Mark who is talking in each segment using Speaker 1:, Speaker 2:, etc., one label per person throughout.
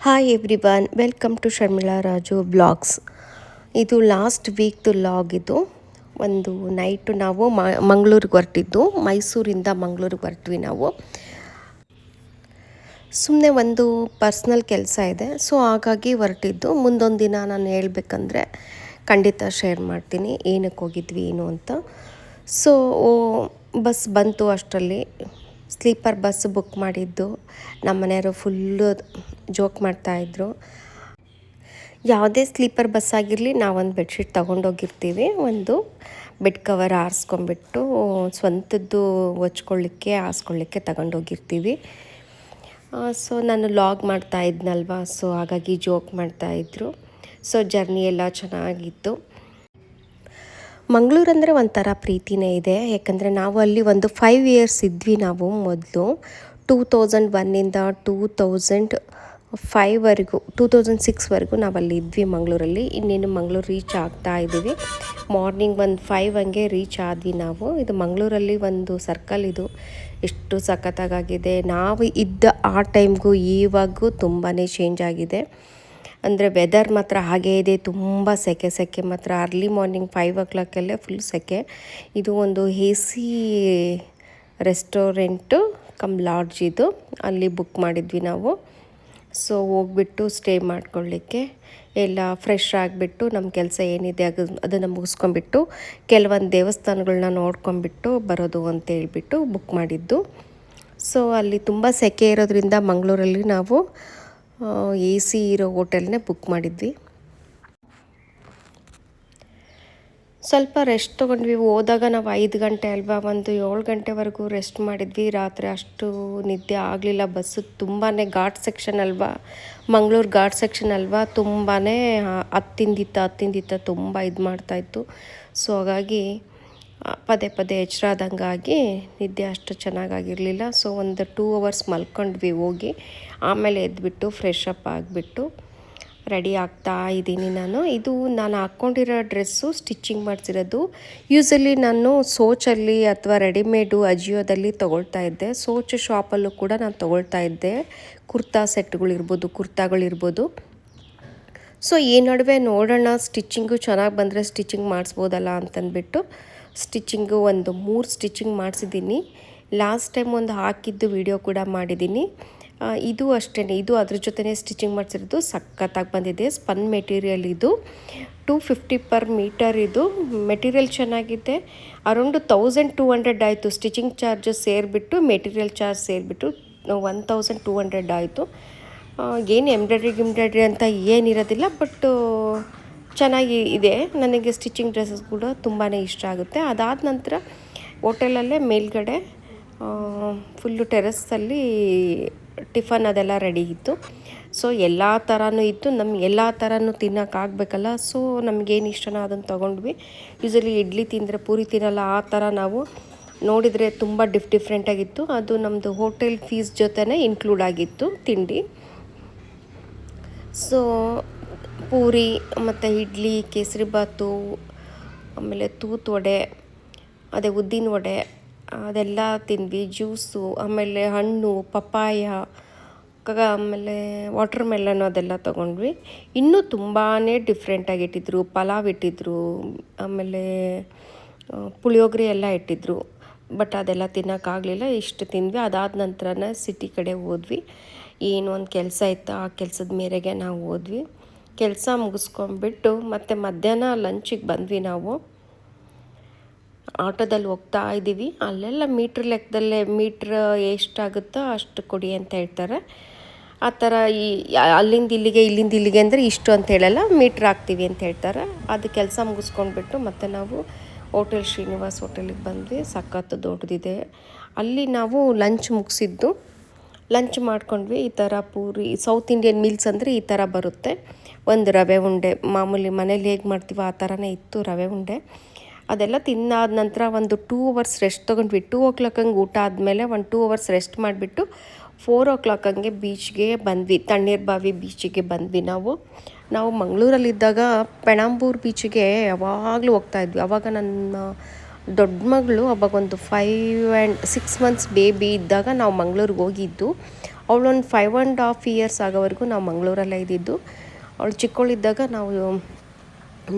Speaker 1: Hi everyone, welcome to Sharmila Raju blogs. ಇದು last ವೀಕ್ದು log. ಇದು ಒಂದು ನೈಟು ನಾವು ಮಂಗಳೂರಿಗೆ ಹೊರಟಿದ್ದು, ಮೈಸೂರಿಂದ ಮಂಗಳೂರಿಗೆ ಹೊರಟ್ವಿ ನಾವು. ಸುಮ್ಮನೆ ಒಂದು ಪರ್ಸ್ನಲ್ ಕೆಲಸ ಇದೆ, ಸೊ ಹಾಗಾಗಿ ಹೊರಟಿದ್ದು. ಮುಂದೊಂದು ದಿನ ನಾನು ಹೇಳ್ಬೇಕಂದ್ರೆ ಖಂಡಿತ ಶೇರ್ ಮಾಡ್ತೀನಿ ಏನಕ್ಕೆ ಹೋಗಿದ್ವಿ ಏನು ಅಂತ. ಸೊ ಬಸ್ ಬಂತು, ಅಷ್ಟರಲ್ಲಿ ಸ್ಲೀಪರ್ ಬಸ್ ಬುಕ್ ಮಾಡಿದ್ದು. ನಮ್ಮ ಮನೆಯವರು ಫುಲ್ಲು ಜೋಕ್ ಮಾಡ್ತಾಯಿದ್ರು. ಯಾವುದೇ ಸ್ಲೀಪರ್ ಬಸ್ ಆಗಿರಲಿ, ನಾವೊಂದು ಬೆಡ್ಶೀಟ್ ತೊಗೊಂಡೋಗಿರ್ತೀವಿ, ಒಂದು ಬೆಡ್ ಕವರ್ ಆರಿಸ್ಕೊಂಬಿಟ್ಟು ಸ್ವಂತದ್ದು ಹೊಚ್ಕೊಳ್ಳಿಕ್ಕೆ ಹಾಸ್ಕೊಳ್ಳಿಕ್ಕೆ ತಗೊಂಡೋಗಿರ್ತೀವಿ. ಸೊ ನಾನು ಲಾಗ್ ಮಾಡ್ತಾ ಇದ್ನಲ್ವ, ಸೊ ಹಾಗಾಗಿ ಜೋಕ್ ಮಾಡ್ತಾಯಿದ್ರು. ಸೊ ಜರ್ನಿ ಎಲ್ಲ ಚೆನ್ನಾಗಿತ್ತು. ಮಂಗಳೂರು ಅಂದರೆ ಒಂಥರ ಪ್ರೀತಿನೇ ಇದೆ, ಯಾಕಂದರೆ ನಾವು ಅಲ್ಲಿ ಒಂದು 5 ಇಯರ್ಸ್ ಇದ್ವಿ ನಾವು. ಮೊದಲು 2001ಇಂದ 2005ವರೆಗೂ 2006ವರೆಗೂ ನಾವಲ್ಲಿ ಇದ್ವಿ ಮಂಗಳೂರಲ್ಲಿ. ಇನ್ನೇನು ಮಂಗಳೂರು ರೀಚ್ ಆಗ್ತಾ ಇದ್ದೀವಿ. ಮಾರ್ನಿಂಗ್ ಒಂದು 5 ಹಂಗೆ ರೀಚ್ ಆದ್ವಿ ನಾವು. ಇದು ಮಂಗಳೂರಲ್ಲಿ ಒಂದು ಸರ್ಕಲ್, ಇದು ಎಷ್ಟು ಸಖತ್ತಾಗಿದೆ. ನಾವು ಇದ್ದ ಆ ಟೈಮ್ಗೂ ಇವಾಗೂ ತುಂಬಾ ಚೇಂಜ್ ಆಗಿದೆ. ಅಂದರೆ ವೆದರ್ ಮಾತ್ರ ಹಾಗೇ ಇದೆ, ತುಂಬ ಸೆಕೆ ಮಾತ್ರ. ಅರ್ಲಿ ಮಾರ್ನಿಂಗ್ 5 o'clock ಫುಲ್ ಸೆಕೆ. ಇದು ಒಂದು AC ರೆಸ್ಟೋರೆಂಟು ಕಮ್ ಲಾಡ್ಜ್, ಇದು ಅಲ್ಲಿ ಬುಕ್ ಮಾಡಿದ್ವಿ ನಾವು. ಸೊ ಹೋಗ್ಬಿಟ್ಟು ಸ್ಟೇ ಮಾಡ್ಕೊಳ್ಳಿಕ್ಕೆ ಎಲ್ಲ ಫ್ರೆಶ್ ಆಗಿಬಿಟ್ಟು ನಮ್ಮ ಕೆಲಸ ಏನಿದೆ ಅದನ್ನು ಮುಗಿಸ್ಕೊಂಬಿಟ್ಟು ಕೆಲವೊಂದು ದೇವಸ್ಥಾನಗಳನ್ನ ನೋಡ್ಕೊಂಬಿಟ್ಟು ಬರೋದು ಅಂತ ಹೇಳ್ಬಿಟ್ಟು ಬುಕ್ ಮಾಡಿದ್ದು. ಸೊ ಅಲ್ಲಿ ತುಂಬ ಸೆಕೆ ಇರೋದ್ರಿಂದ ಮಂಗಳೂರಲ್ಲಿ ನಾವು AC ಇರೋ ಹೋಟೆಲ್ನೇ ಬುಕ್ ಮಾಡಿದ್ವಿ. ಸ್ವಲ್ಪ ರೆಸ್ಟ್ ತೊಗೊಂಡ್ವಿ. ಹೋದಾಗ ನಾವು 5 ಗಂಟೆ ಅಲ್ವಾ, ಒಂದು 7 ಗಂಟೆವರೆಗೂ ರೆಸ್ಟ್ ಮಾಡಿದ್ವಿ. ರಾತ್ರಿ ಅಷ್ಟು ನಿದ್ದೆ ಆಗಲಿಲ್ಲ. ಬಸ್ಸು ತುಂಬಾ ಘಾಟ್ ಸೆಕ್ಷನ್ ಅಲ್ವಾ, ಮಂಗಳೂರು ಘಾಟ್ ಸೆಕ್ಷನ್ ಅಲ್ವಾ, ತುಂಬಾ ಹತ್ತಿಂದಿತ್ತ ತುಂಬ ಇದು ಮಾಡ್ತಾಯಿತ್ತು. ಸೊ ಹಾಗಾಗಿ ಪದೇ ಎಚ್ಚರ ಆದಂಗಾಗಿ ನಿದ್ದೆ ಅಷ್ಟು ಚೆನ್ನಾಗಾಗಿರಲಿಲ್ಲ. ಸೊ ಒಂದು 2 hours ಮಲ್ಕೊಂಡ್ವಿ ಹೋಗಿ. ಆಮೇಲೆ ಎದ್ಬಿಟ್ಟು ಫ್ರೆಶ್ ಅಪ್ ಆಗಿಬಿಟ್ಟು ರೆಡಿ ಆಗ್ತಾ ಇದ್ದೀನಿ ನಾನು. ಇದು ನಾನು ಹಾಕ್ಕೊಂಡಿರೋ ಡ್ರೆಸ್ಸು ಸ್ಟಿಚ್ಚಿಂಗ್ ಮಾಡಿಸಿರೋದು. ಯೂಸಲಿ ನಾನು ಸೋಚಲ್ಲಿ ಅಥವಾ ರೆಡಿಮೇಡು ಅಜಿಯೋದಲ್ಲಿ ತೊಗೊಳ್ತಾ ಇದ್ದೆ. ಸೋಚ್ ಶಾಪಲ್ಲೂ ಕೂಡ ನಾನು ತೊಗೊಳ್ತಾ ಇದ್ದೆ, ಕುರ್ತಾ ಸೆಟ್ಗಳಿರ್ಬೋದು, ಕುರ್ತಾಗಳಿರ್ಬೋದು. ಸೊ ಈ ನಡುವೆ ನೋಡೋಣ, ಸ್ಟಿಚ್ಚಿಂಗು ಚೆನ್ನಾಗಿ ಬಂದರೆ ಸ್ಟಿಚ್ಚಿಂಗ್ ಮಾಡಿಸ್ಬೋದಲ್ಲ ಅಂತಂದ್ಬಿಟ್ಟು ಸ್ಟಿಚ್ಚಿಂಗು ಒಂದು 3 ಸ್ಟಿಚ್ಚಿಂಗ್ ಮಾಡಿಸಿದ್ದೀನಿ. ಲಾಸ್ಟ್ ಟೈಮ್ ಒಂದು ಹಾಕಿದ್ದು ವಿಡಿಯೋ ಕೂಡ ಮಾಡಿದ್ದೀನಿ. ಇದು ಅಷ್ಟೇ, ಇದು ಅದ್ರ ಜೊತೆನೇ ಸ್ಟಿಚ್ಚಿಂಗ್ ಮಾಡಿಸಿರೋದು. ಸಖತ್ತಾಗಿ ಬಂದಿದೆ. ಸ್ಪನ್ ಮೆಟೀರಿಯಲ್ ಇದು. 250 per ಮೀಟರ್ ಇದು. ಮೆಟೀರಿಯಲ್ ಚೆನ್ನಾಗಿದೆ. ಅರೌಂಡ್ 1200 ಆಯಿತು. ಸ್ಟಿಚಿಂಗ್ ಚಾರ್ಜಸ್ ಸೇರಿಬಿಟ್ಟು, ಮೆಟೀರಿಯಲ್ ಚಾರ್ಜ್ ಸೇರಿಬಿಟ್ಟು 1200 ಆಯಿತು. ಏನು ಎಂಬ್ರಾಯ್ಡ್ರಿ ಅಂತ ಏನಿರೋದಿಲ್ಲ, ಬಟ್ ಚೆನ್ನಾಗಿ ಇದೆ. ನನಗೆ ಸ್ಟಿಚಿಂಗ್ ಡ್ರೆಸ್ಸಸ್ ಕೂಡ ತುಂಬಾ ಇಷ್ಟ ಆಗುತ್ತೆ. ಅದಾದ ನಂತರ ಹೋಟೆಲಲ್ಲೇ ಮೇಲ್ಗಡೆ ಫುಲ್ಲು ಟೆರೆಸ್ಸಲ್ಲಿ ಟಿಫನ್ ಅದೆಲ್ಲ ರೆಡಿ ಇತ್ತು. ಸೊ ಎಲ್ಲ ಥರನೂ ಇತ್ತು. ನಮ್ಗೆ ಎಲ್ಲ ಥರನೂ ತಿನ್ನೋಕ್ಕಾಗಬೇಕಲ್ಲ. ಸೊ ನಮಗೇನು ಇಷ್ಟನೋ ಅದನ್ನು ತೊಗೊಂಡ್ವಿ. ಯೂಸಲಿ ಇಡ್ಲಿ ತಿಂದರೆ ಪೂರಿ ತಿನ್ನಲ್ಲ, ಆ ಥರ ನಾವು ನೋಡಿದರೆ ತುಂಬ ಡಿಫ್ರೆಂಟಾಗಿತ್ತು. ಅದು ನಮ್ಮದು ಹೋಟೆಲ್ ಫೀಸ್ ಜೊತೆನೇ ಇನ್ಕ್ಲೂಡ್ ಆಗಿತ್ತು ತಿಂಡಿ. ಸೊ ಪೂರಿ ಮತ್ತು ಇಡ್ಲಿ, ಕೇಸರಿಬಾತು, ಆಮೇಲೆ ತೂತು ವಡೆ, ಅದೇ ಉದ್ದಿನ ವಡೆ, ಅದೆಲ್ಲ ತಿಂದ್ವಿ. ಜ್ಯೂಸು, ಆಮೇಲೆ ಹಣ್ಣು, ಪಪ್ಪಾಯ, ಆಮೇಲೆ ವಾಟರ್ ಮೆಲನ್ ಅದೆಲ್ಲ ತೊಗೊಂಡ್ವಿ. ಇನ್ನೂ ತುಂಬಾ ಡಿಫ್ರೆಂಟಾಗಿ ಇಟ್ಟಿದ್ರು. ಪಲಾವ್ ಇಟ್ಟಿದ್ರು, ಆಮೇಲೆ ಪುಳಿಯೋಗರೆ ಎಲ್ಲ ಇಟ್ಟಿದ್ರು. ಬಟ್ ಅದೆಲ್ಲ ತಿನ್ನೋಕ್ಕಾಗಲಿಲ್ಲ, ಇಷ್ಟು ತಿಂದ್ವಿ. ಅದಾದ ನಂತರನೇ ಸಿಟಿ ಕಡೆ ಹೋದ್ವಿ. ಏನು ಒಂದು ಕೆಲಸ ಇತ್ತು, ಆ ಕೆಲಸದ ಮೇರೆಗೆ ನಾವು ಹೋದ್ವಿ. ಕೆಲಸ ಮುಗಿಸ್ಕೊಂಡ್ಬಿಟ್ಟು ಮತ್ತೆ ಮಧ್ಯಾಹ್ನ ಲಂಚಿಗೆ ಬಂದ್ವಿ ನಾವು. ಆಟೋದಲ್ಲಿ ಹೋಗ್ತಾ ಇದ್ದೀವಿ. ಅಲ್ಲೆಲ್ಲ ಮೀಟ್ರ್ ಲೆಕ್ಕದಲ್ಲೇ, ಮೀಟ್ರ್ ಎಷ್ಟಾಗುತ್ತೋ ಅಷ್ಟು ಕೊಡಿ ಅಂತ ಹೇಳ್ತಾರೆ. ಆ ಥರ ಅಲ್ಲಿಂದ ಇಲ್ಲಿಗೆ ಅಂದರೆ ಇಷ್ಟು ಅಂತ ಹೇಳಲ್ಲ, ಮೀಟ್ರ್ ಹಾಕ್ತೀವಿ ಅಂತ ಹೇಳ್ತಾರೆ. ಅದು ಕೆಲಸ ಮುಗಿಸ್ಕೊಂಡ್ಬಿಟ್ಟು ಮತ್ತೆ ನಾವು ಹೋಟೆಲ್ ಶ್ರೀನಿವಾಸ್ ಹೋಟೆಲಿಗೆ ಬಂದ್ವಿ. ಸಖತ್ತು ದೊಡ್ಡದಿದೆ. ಅಲ್ಲಿ ನಾವು ಲಂಚ್ ಮುಗಿಸಿದ್ದು. ಲಂಚ್ ಮಾಡ್ಕೊಂಡ್ವಿ. ಈ ಥರ ಪೂರಿ, ಸೌತ್ ಇಂಡಿಯನ್ ಮೀಲ್ಸ್ ಅಂದರೆ ಈ ಥರ ಬರುತ್ತೆ. ಒಂದು ರವೆ ಉಂಡೆ, ಮಾಮೂಲಿ ಮನೇಲಿ ಹೇಗೆ ಮಾಡ್ತೀವೋ ಆ ಥರನೇ ಇತ್ತು ರವೆ ಉಂಡೆ. ಅದೆಲ್ಲ ತಿನ್ನಾದ ನಂತರ ಒಂದು 2 hours ರೆಸ್ಟ್ ತೊಗೊಂಡ್ವಿ. 2 o'clock ಹಂಗೆ ಊಟ ಆದಮೇಲೆ ಒಂದು 2 hours ರೆಸ್ಟ್ ಮಾಡಿಬಿಟ್ಟು 4 o'clock ಹಂಗೆ ಬೀಚ್ಗೆ ಬಂದ್ವಿ. ತಣ್ಣೀರ್ಬಾವಿ ಬೀಚಿಗೆ ಬಂದ್ವಿ ನಾವು ಮಂಗಳೂರಲ್ಲಿದ್ದಾಗ ಪೆಣಂಬೂರು ಬೀಚಿಗೆ ಯಾವಾಗಲೂ ಹೋಗ್ತಾಯಿದ್ವಿ. ಆವಾಗ ನನ್ನ ದೊಡ್ಡ ಮಗಳು ಅವಾಗ ಒಂದು 5 and 6 months ಬೇಬಿ ಇದ್ದಾಗ ನಾವು ಮಂಗಳೂರಿಗೆ ಹೋಗಿದ್ದು. ಅವಳೊಂದು 5.5 ಇಯರ್ಸ್ ಆಗೋವರೆಗೂ ನಾವು ಮಂಗಳೂರಲ್ಲೇ ಇದ್ದಿದ್ದು. ಅವಳು ಚಿಕ್ಕವಳಿದ್ದಾಗ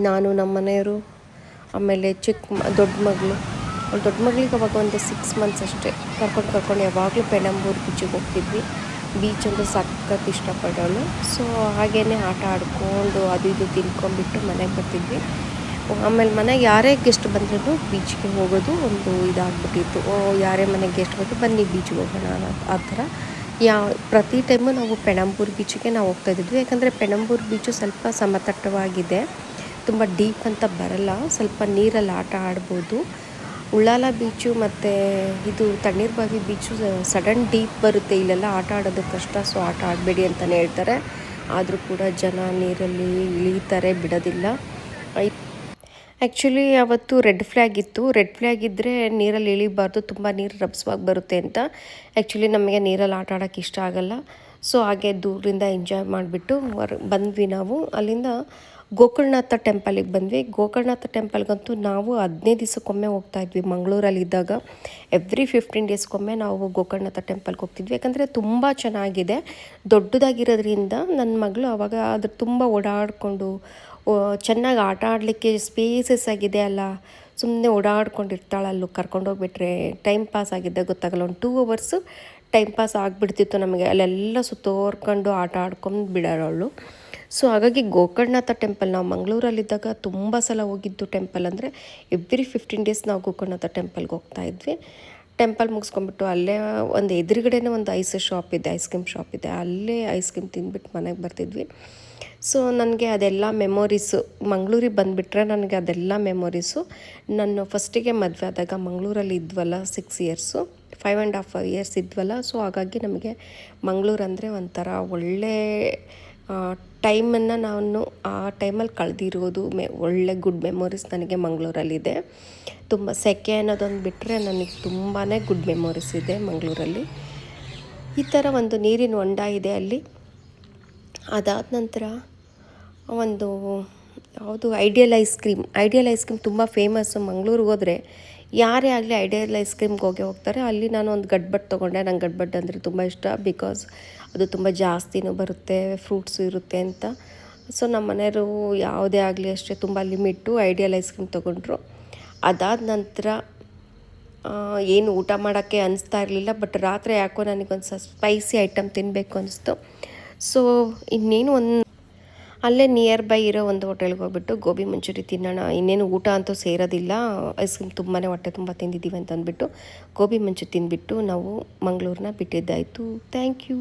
Speaker 1: ನಾನು ನಮ್ಮ ಮನೆಯವರು ಆಮೇಲೆ ದೊಡ್ಡ ಮಗಳು, ಅವಳು ದೊಡ್ಡ ಮಗಳಿಗೆ ಅವಾಗ ಒಂದು 6 ಮಂತ್ಸ್ ಅಷ್ಟೇ, ಕರ್ಕೊಂಡು ಯಾವಾಗಲೂ ಪೆನಂಬೂರು ಬೀಚಿಗೆ ಹೋಗ್ತಿದ್ವಿ. ಬೀಚ್ ಅಂದರೆ ಸಖತ್ ಇಷ್ಟಪಡೋಳು. ಸೊ ಹಾಗೇ ಆಟ ಆಡ್ಕೊಂಡು ಅದು ಇದು ತಿನ್ಕೊಂಡ್ಬಿಟ್ಟು ಮನೆಗೆ ಬರ್ತಿದ್ವಿ. ಆಮೇಲೆ ಮನೆಗೆ ಯಾರೇ ಗೆಸ್ಟ್ ಬಂದ್ರೂ ಬೀಚ್ಗೆ ಹೋಗೋದು ಒಂದು ಇದಾಗ್ಬಿಟ್ಟಿತ್ತು. ಯಾರೇ ಮನೆಗೆ ಗೆಸ್ಟ್ ಬಂದರೂ ಬನ್ನಿ ಬೀಚ್ಗೆ ಹೋಗೋಣ ಆ ಥರ. ಪ್ರತಿ ಟೈಮು ನಾವು ಪೆನಂಬೂರು ಬೀಚಿಗೆ ನಾವು ಹೋಗ್ತಾಯಿದ್ವಿ. ಯಾಕಂದರೆ ಪೆನಂಬೂರು ಬೀಚು ಸ್ವಲ್ಪ ಸಮತಟ್ಟವಾಗಿದೆ, ತುಂಬ ಡೀಪ್ ಅಂತ ಬರಲ್ಲ, ಸ್ವಲ್ಪ ನೀರಲ್ಲಿ ಆಟ ಆಡ್ಬೋದು. ಉಳ್ಳಾಲ ಬೀಚು ಮತ್ತು ಇದು ತಣ್ಣೀರ್ಬಾವಿ ಬೀಚು ಸಡನ್ ಡೀಪ್ ಬರುತ್ತೆ, ಇಲ್ಲೆಲ್ಲ ಆಟ ಆಡೋದು ಕಷ್ಟ. ಸೊ ಆಟ ಆಡಬೇಡಿ ಅಂತಲೇ ಹೇಳ್ತಾರೆ. ಆದರೂ ಕೂಡ ಜನ ನೀರಲ್ಲಿ ಇಳಿತಾರೆ, ಬಿಡೋದಿಲ್ಲ. ಆ್ಯಕ್ಚುಲಿ ಅವತ್ತು ರೆಡ್ ಫ್ಲ್ಯಾಗ್ ಇತ್ತು. ರೆಡ್ ಫ್ಲ್ಯಾಗ್ ಇದ್ದರೆ ನೀರಲ್ಲಿ ಇಳಿಬಾರ್ದು, ತುಂಬ ನೀರು ರಭಸವಾಗಿ ಬರುತ್ತೆ ಅಂತ. ಆ್ಯಕ್ಚುಲಿ ನಮಗೆ ನೀರಲ್ಲಿ ಆಟ ಆಡೋಕ್ಕೆ ಇಷ್ಟ ಆಗಲ್ಲ. ಸೊ ಹಾಗೆ ದೂರದಿಂದ ಎಂಜಾಯ್ ಮಾಡಿಬಿಟ್ಟು ಬಂದ್ವಿ ನಾವು. ಅಲ್ಲಿಂದ ಗೋಕರ್ಣನಾಥ ಟೆಂಪಲಿಗೆ ಬಂದ್ವಿ. ಗೋಕರ್ಣನಾಥ ಟೆಂಪಲ್ಗಂತೂ ನಾವು 15 ದಿವಸಕ್ಕೊಮ್ಮೆ ಹೋಗ್ತಾಯಿದ್ವಿ ಮಂಗಳೂರಲ್ಲಿದ್ದಾಗ. ಎವ್ರಿ 15 ಡೇಸ್ಗೊಮ್ಮೆ ನಾವು ಗೋಕರ್ಣನಾಥ ಟೆಂಪಲ್ಗೆ ಹೋಗ್ತಿದ್ವಿ. ಯಾಕಂದರೆ ತುಂಬ ಚೆನ್ನಾಗಿದೆ, ದೊಡ್ಡದಾಗಿರೋದ್ರಿಂದ ನನ್ನ ಮಗಳು ಆವಾಗ ಅದ್ರ ತುಂಬ ಓಡಾಡಿಕೊಂಡು ಚೆನ್ನಾಗಿ ಆಟ ಆಡಲಿಕ್ಕೆ ಸ್ಪೇಸಸ್ ಆಗಿದೆ ಅಲ್ಲ, ಸುಮ್ಮನೆ ಓಡಾಡ್ಕೊಂಡಿರ್ತಾಳೆ. ಅಲ್ಲೂ ಕರ್ಕೊಂಡೋಗ್ಬಿಟ್ರೆ ಟೈಮ್ ಪಾಸ್ ಆಗಿದ್ದೆ ಗೊತ್ತಾಗಲ್ಲ. ಒಂದು 2 ಅವರ್ಸು ಟೈಮ್ ಪಾಸ್ ಆಗಿಬಿಡ್ತಿತ್ತು ನಮಗೆ. ಅಲ್ಲೆಲ್ಲ ಸುತ್ತೋರ್ಕೊಂಡು ಆಟ ಆಡ್ಕೊಂಡು ಬಿಡೋಳು. ಸೊ ಹಾಗಾಗಿ ಗೋಕರ್ಣನಾಥ ಟೆಂಪಲ್ ನಾವು ಮಂಗಳೂರಲ್ಲಿದ್ದಾಗ ತುಂಬ ಸಲ ಹೋಗಿದ್ದು ಟೆಂಪಲ್ ಅಂದರೆ ಎವ್ರಿ 15 ಡೇಸ್ ನಾವು ಗೋಕರ್ಣನಾಥ ಟೆಂಪಲ್ಗೆ ಹೋಗ್ತಾಯಿದ್ವಿ. ಟೆಂಪಲ್ ಮುಗಿಸ್ಕೊಂಡ್ಬಿಟ್ಟು ಅಲ್ಲೇ ಒಂದು ಎದುರುಗಡೆನೇ ಒಂದು ಐಸ್ ಕ್ರೀಮ್ ಶಾಪ್ ಇದೆ, ಅಲ್ಲೇ ಐಸ್ ಕ್ರೀಮ್ ತಿಂದ್ಬಿಟ್ಟು ಮನೆಗೆ ಬರ್ತಿದ್ವಿ. ಸೊ ನನಗೆ ಅದೆಲ್ಲ ಮೆಮೊರೀಸು, ಮಂಗಳೂರಿಗೆ ಬಂದುಬಿಟ್ರೆ ನನಗೆ ಅದೆಲ್ಲ ಮೆಮೊರೀಸು. ನಾನು ಫಸ್ಟಿಗೆ ಮದುವೆ ಆದಾಗ ಮಂಗಳೂರಲ್ಲಿ ಇದ್ವಲ್ಲ 6 ಇಯರ್ಸು, 5.5 ಇಯರ್ಸ್ ಇದ್ವಲ್ಲ. ಸೊ ಹಾಗಾಗಿ ನಮಗೆ ಮಂಗಳೂರು ಅಂದರೆ ಒಂಥರ ಒಳ್ಳೆ ಟೈಮನ್ನು ನಾನು ಆ ಟೈಮಲ್ಲಿ ಕಳೆದಿರೋದು ಒಳ್ಳೆ ಗುಡ್ ಮೆಮೊರೀಸ್ ನನಗೆ ಮಂಗಳೂರಲ್ಲಿದೆ. ತುಂಬ ಸೆಕೆ ಅನ್ನೋದೊಂದು ಬಿಟ್ಟರೆ ನನಗೆ ತುಂಬಾ ಗುಡ್ ಮೆಮೊರೀಸ್ ಇದೆ ಮಂಗಳೂರಲ್ಲಿ. ಈ ಥರ ಒಂದು ನೀರಿನ ಹೊಂಡ ಇದೆ ಅಲ್ಲಿ. ಅದಾದ ನಂತರ ಒಂದು ಯಾವುದು ಐಡಿಯಲ್ ಐಸ್ ಕ್ರೀಮ್ ತುಂಬ ಫೇಮಸ್ಸು. ಮಂಗಳೂರಿಗೆ ಹೋದರೆ ಯಾರೇ ಆಗಲಿ ಐಡಿಯಲ್ ಐಸ್ ಕ್ರೀಮ್ಗೆ ಹೋಗ್ತಾರೆ. ಅಲ್ಲಿ ನಾನು ಒಂದು ಗಡ್ಬಡ್ ತೊಗೊಂಡೆ. ನಂಗೆ ಗಡ್ಬಡ್ ಅಂದರೆ ತುಂಬ ಇಷ್ಟ, ಬಿಕಾಸ್ ಅದು ತುಂಬ ಜಾಸ್ತಿನೂ ಬರುತ್ತೆ, ಫ್ರೂಟ್ಸು ಇರುತ್ತೆ ಅಂತ. ಸೊ ನಮ್ಮ ಮನೆಯವರು ಯಾವುದೇ ಆಗಲಿ ಅಷ್ಟೇ ತುಂಬ ಲಿಮಿಟ್ಟು ಐಡಿಯಲ್ ಐಸ್ ಕ್ರೀಮ್ ತೊಗೊಂಡ್ರು. ಅದಾದ ನಂತರ ಏನು ಊಟ ಮಾಡೋಕ್ಕೆ ಅನಿಸ್ತಾ ಇರಲಿಲ್ಲ, ಬಟ್ ರಾತ್ರಿ ಯಾಕೋ ನನಗೊಂದು ಸ್ಪೈಸಿ ಐಟಮ್ ತಿನ್ನಬೇಕು ಅನಿಸ್ತು. ಸೊ ಇನ್ನೇನು ಅಲ್ಲೇ ನಿಯರ್ ಬೈ ಇರೋ ಒಂದು ಹೋಟೆಲ್ಗೆ ಹೋಗ್ಬಿಟ್ಟು ಗೋಬಿ ಮಂಚೂರಿ ತಿನ್ನೋಣ, ಇನ್ನೇನು ಊಟ ಅಂತೂ ಸೇರೋದಿಲ್ಲ, ಐಸ್ ಕ್ರೀಮ್ ತುಂಬಾ ಹೊಟ್ಟೆ ತುಂಬ ತಿಂದಿದ್ದೀವಿ ಅಂತ ಅಂದ್ಬಿಟ್ಟು ಗೋಬಿ ಮಂಚೂರಿ ತಿಂದುಬಿಟ್ಟು ನಾವು ಮಂಗಳೂರನ್ನ ಬಿಟ್ಟಿದ್ದಾಯಿತು. Thank you.